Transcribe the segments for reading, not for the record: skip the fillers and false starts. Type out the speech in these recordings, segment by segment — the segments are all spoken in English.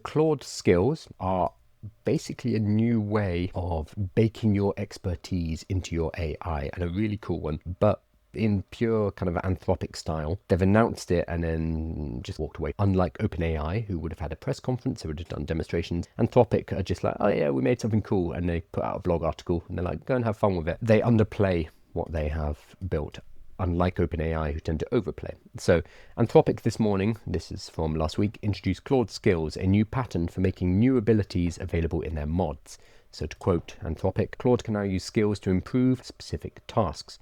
Claude skills are basically a new way of baking your expertise into your AI, and a really cool one, but in pure kind of Anthropic style. They've announced it and then just walked away. Unlike OpenAI, who would have had a press conference, they would have done demonstrations. Anthropic are just like, oh yeah, we made something cool, and they put out a blog article and they're like, go and have fun with it. They underplay what they have built, unlike OpenAI, who tend to overplay. So Anthropic this morning, this is from last week, introduced Claude Skills, a new pattern for making new abilities available in their mods. So to quote Anthropic, Claude can now use skills to improve specific tasks.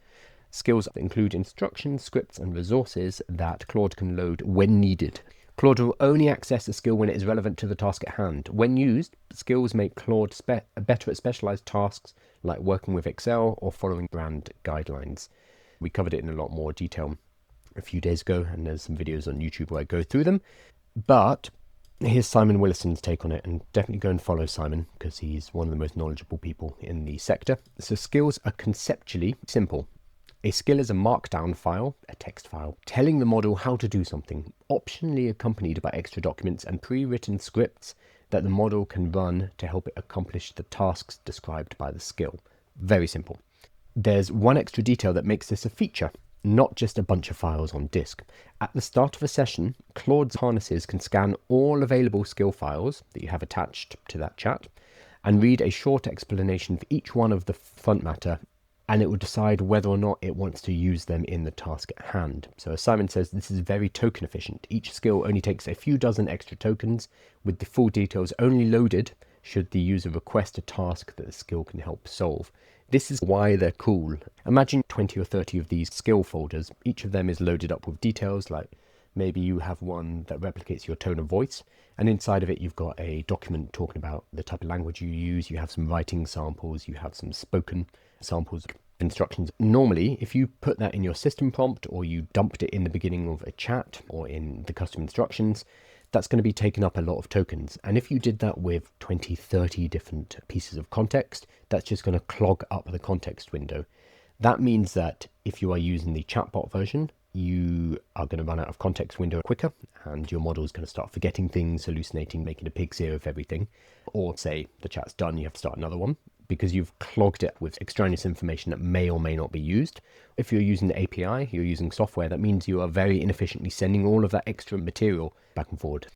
Skills include instructions, scripts, and resources that Claude can load when needed. Claude will only access a skill when it is relevant to the task at hand. When used, skills make Claude better at specialized tasks like working with Excel or following brand guidelines. We covered it in a lot more detail a few days ago, and there's some videos on YouTube where I go through them. But here's Simon Willison's take on it, and definitely go and follow Simon because he's one of the most knowledgeable people in the sector. So skills are conceptually simple. A skill is a markdown file, a text file, telling the model how to do something, optionally accompanied by extra documents and pre-written scripts that the model can run to help it accomplish the tasks described by the skill. Very simple. There's one extra detail that makes this a feature, not just a bunch of files on disk. At the start of a session, Claude's harnesses can scan all available skill files that you have attached to that chat and read a short explanation for each one of the front matter, and it will decide whether or not it wants to use them in the task at hand. So as Simon says, this is very token efficient. Each skill only takes a few dozen extra tokens, with the full details only loaded should the user request a task that the skill can help solve. This is why they're cool. Imagine 20 or 30 of these skill folders. Each of them is loaded up with details, like maybe you have one that replicates your tone of voice, and inside of it you've got a document talking about the type of language you use. You have some writing samples, you have some spoken samples, instructions. Normally, if you put that in your system prompt, or you dumped it in the beginning of a chat or in the custom instructions, that's going to be taking up a lot of tokens. And if you did that with 20, 30 different pieces of context, that's just going to clog up the context window. That means that if you are using the chatbot version, you are going to run out of context window quicker, and your model is going to start forgetting things, hallucinating, making a pig's ear of everything. Or say the chat's done, you have to start another one, because you've clogged it with extraneous information that may or may not be used. If you're using the API, you're using software, that means you are very inefficiently sending all of that extra material back and forward.